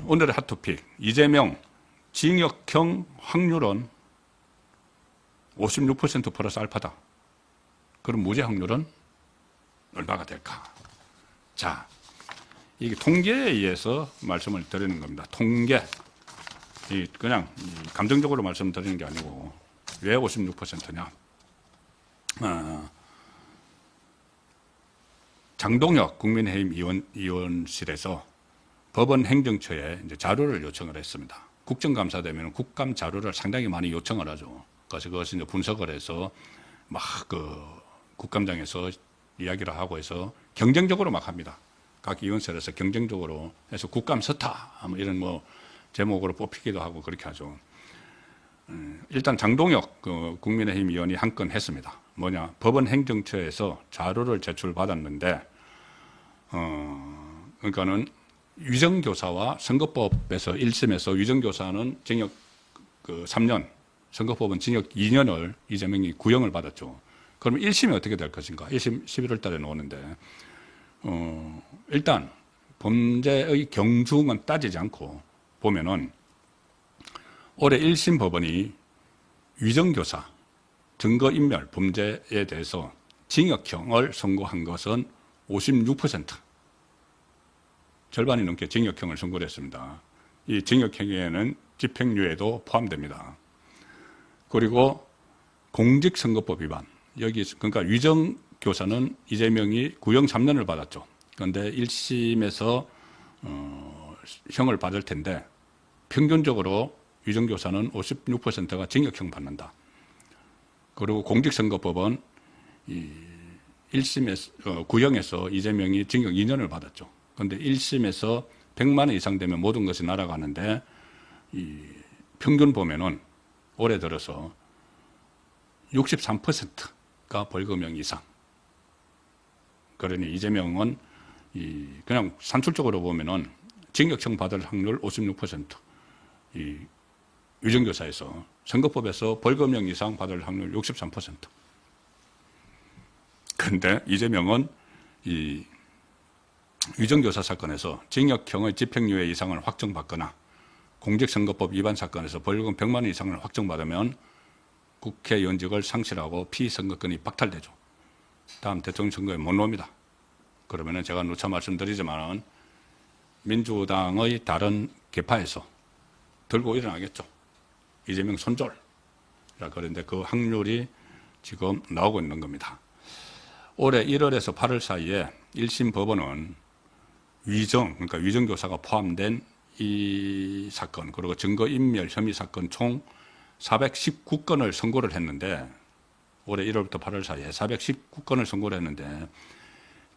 오늘의 핫토픽, 이재명 징역형 확률은 56% 플러스 알파다. 그럼 무죄 확률은 얼마가 될까? 자, 이게 통계에 의해서 말씀을 드리는 겁니다. 통계. 그냥 감정적으로 말씀드리는 게 아니고, 왜 56%냐? 장동혁 국민의힘 의원실에서 법원 행정처에 이제 자료를 요청을 했습니다. 국정감사되면 국감 자료를 상당히 많이 요청을 하죠. 그래서 그것을 이제 분석을 해서 막 국감장에서 이야기를 하고 해서 경쟁적으로 막 합니다. 각 의원실에서 경쟁적으로 해서 국감 서타 이런 제목으로 뽑히기도 하고 그렇게 하죠. 일단 장동혁 국민의힘 의원이 한 건 했습니다. 뭐냐? 법원 행정처에서 자료를 제출받았는데, 그러니까는 위정교사와 선거법에서 1심에서 위정교사는 징역 3년, 선거법은 징역 2년을 이재명이 구형을 받았죠. 그럼 1심이 어떻게 될 것인가? 1심 11월 달에 나오는데, 일단 범죄의 경중은 따지지 않고 보면은 올해 1심 법원이 위정교사 증거인멸 범죄에 대해서 징역형을 선고한 것은 56%. 절반이 넘게 징역형을 선고를 했습니다. 이 징역형에는 집행유예도 포함됩니다. 그리고 공직선거법 위반. 여기, 그러니까 위정교사는 이재명이 구형 3년을 받았죠. 그런데 1심에서 형을 받을 텐데 평균적으로 위정교사는 56%가 징역형 받는다. 그리고 공직선거법은 1심에서 구형에서 이재명이 징역 2년을 받았죠. 그런데 1심에서 100만 원 이상 되면 모든 것이 날아가는데 평균 보면은 올해 들어서 63%가 벌금형 이상. 그러니 이재명은 그냥 산술적으로 보면은 징역형 받을 확률 56%, 위정교사에서 선거법에서 벌금형 이상 받을 확률 63%. 그런데 이재명은 이 위정교사 사건에서 징역형의 집행유예 이상을 확정받거나 공직선거법 위반 사건에서 벌금 100만 원 이상을 확정받으면 국회의원직을 상실하고 피선거권이 박탈되죠. 다음 대통령 선거에 못 나옵니다. 그러면은 제가 누차 말씀드리지만은 민주당의 다른 계파에서 들고 일어나겠죠. 이재명 손절. 그런데 그 확률이 지금 나오고 있는 겁니다. 올해 1월에서 8월 사이에 1심 법원은 그러니까 위정교사가 포함된 이 사건, 그리고 증거인멸 혐의 사건 총 419건을 선고를 했는데, 올해 1월부터 8월 사이에 419건을 선고를 했는데,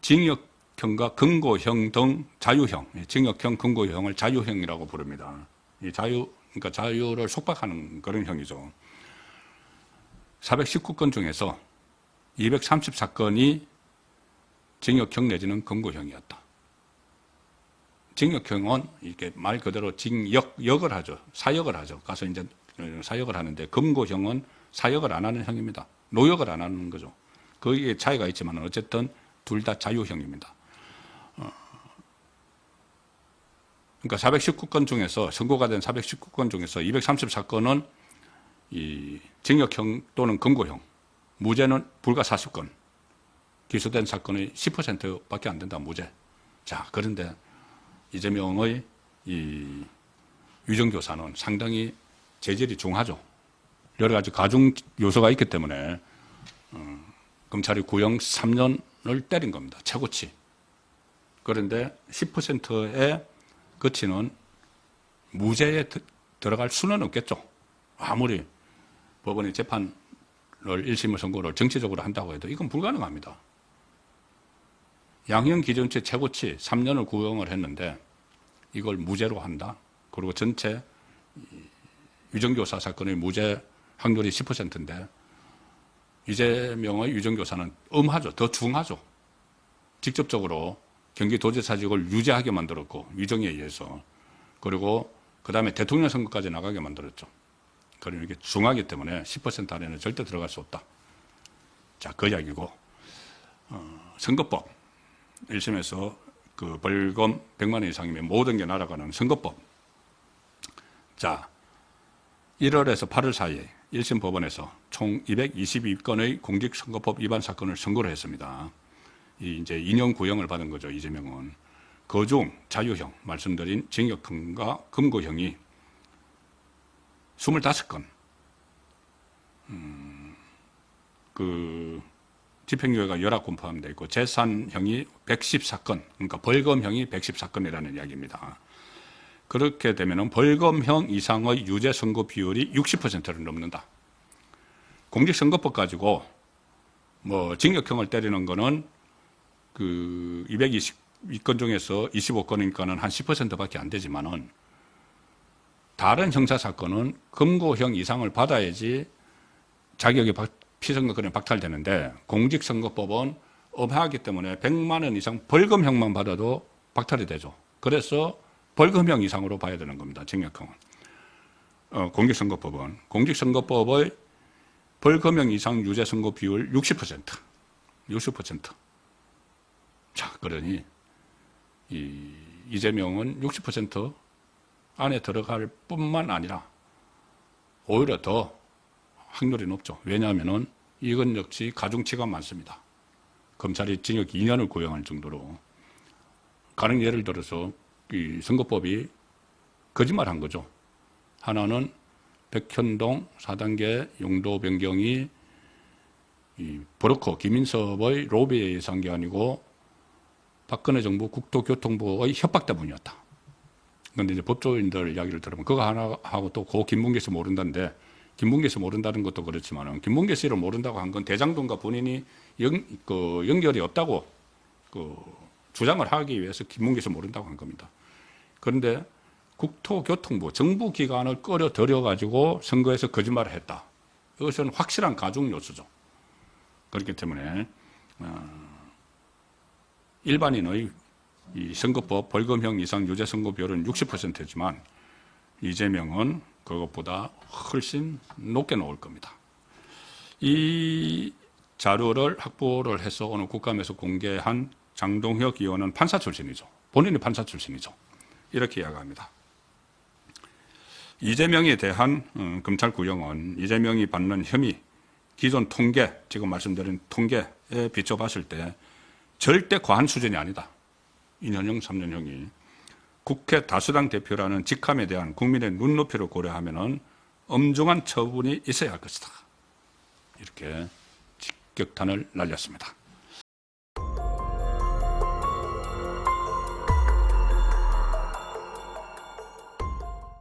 징역형과 금고형 등 자유형, 징역형, 금고형을 자유형이라고 부릅니다. 그러니까 자유를 속박하는 그런 형이죠. 419건 중에서 234건이 징역형 내지는 금고형이었다. 징역형은 이렇게 말 그대로 역을 하죠. 사역을 하죠. 가서 이제 사역을 하는데, 금고형은 사역을 안 하는 형입니다. 노역을 안 하는 거죠. 거기에 차이가 있지만 어쨌든 둘 다 자유형입니다. 그러니까 419건 중에서, 선고가 된 419건 중에서 234건은 이 징역형 또는 금고형, 무죄는 불과 40건, 기소된 사건의 10%밖에 안 된다, 무죄. 자, 그런데 이재명의 이 위정교사는 상당히 죄질이 중하죠. 여러 가지 가중 요소가 있기 때문에 검찰이 구형 3년을 때린 겁니다. 최고치. 그런데 10%의 그치는 무죄에 들어갈 수는 없겠죠. 아무리 법원이 재판을 1심을 선고를 정치적으로 한다고 해도 이건 불가능합니다. 양형 기준치 최고치 3년을 구형을 했는데 이걸 무죄로 한다. 그리고 전체 위정교사 사건의 무죄 확률이 10%인데 이재명의 위정교사는 엄하죠. 더 중하죠. 직접적으로 경기도지사직을 유죄하게 만들었고, 위정에 의해서. 그리고 그 다음에 대통령 선거까지 나가게 만들었죠. 그러니 이게 중하기 때문에 10% 안에는 절대 들어갈 수 없다. 자, 그 이야기고, 선거법 1심에서 그 벌금 100만 원 이상이면 모든 게 날아가는 선거법, 자, 1월에서 8월 사이에 1심 법원에서 총 222건의 공직선거법 위반 사건을 선고를 했습니다. 이제 2년 구형을 받은 거죠, 이재명은. 그중 자유형, 말씀드린 징역형과 금고형이 25건, 집행유예가 11건 포함되어 있고, 재산형이 114건, 그러니까 벌금형이 114건이라는 이야기입니다. 그렇게 되면 벌금형 이상의 유죄 선고 비율이 60%를 넘는다. 공직선거법 가지고 뭐 징역형을 때리는 거는 222건 중에서 25건이니까는 한 10%밖에 안 되지만은, 다른 형사사건은 금고형 이상을 받아야지 자격이 피선거권이 박탈되는데, 공직선거법은 엄하기 때문에 100만 원 이상 벌금형만 받아도 박탈이 되죠. 그래서 벌금형 이상으로 봐야 되는 겁니다, 징역형은. 공직선거법은. 공직선거법의 벌금형 이상 유죄 선고 비율 60%. 60%. 자, 그러니 이재명은 60% 안에 들어갈 뿐만 아니라 오히려 더 확률이 높죠. 왜냐하면은 이건 역시 가중치가 많습니다. 검찰이 징역 2년을 구형할 정도로. 가령 예를 들어서 이 선거법이 거짓말한 거죠. 하나는 백현동 4단계 용도 변경이 이 브로커 김인섭의 로비에 의한 게 아니고 박근혜 정부 국토교통부의 협박 때문이었다. 그런데 이제 법조인들 이야기를 들으면 그거 하나 하고 또 고 김문기 씨 모른다는데, 김문기 씨 모른다는 것도 그렇지만은 김문기 씨를 모른다고 한 건 대장동과 본인이 연결이 없다고 주장을 하기 위해서 김문기 씨 모른다고 한 겁니다. 그런데 국토교통부 정부기관을 끌어들여 가지고 선거에서 거짓말을 했다. 이것은 확실한 가중 요소죠. 그렇기 때문에 일반인의 이 선거법 벌금형 이상 유죄 선고 비율은 60%지만 이재명은 그것보다 훨씬 높게 나올 겁니다. 이 자료를 확보를 해서 오늘 국감에서 공개한 장동혁 의원은 판사 출신이죠. 본인이 판사 출신이죠. 이렇게 이야기합니다. 이재명에 대한 검찰 구형은 이재명이 받는 혐의, 기존 통계, 지금 말씀드린 통계에 비춰봤을 때 절대 과한 수준이 아니다. 2년형, 3년형이. 국회 다수당 대표라는 직함에 대한 국민의 눈높이를 고려하면 엄중한 처분이 있어야 할 것이다. 이렇게 직격탄을 날렸습니다.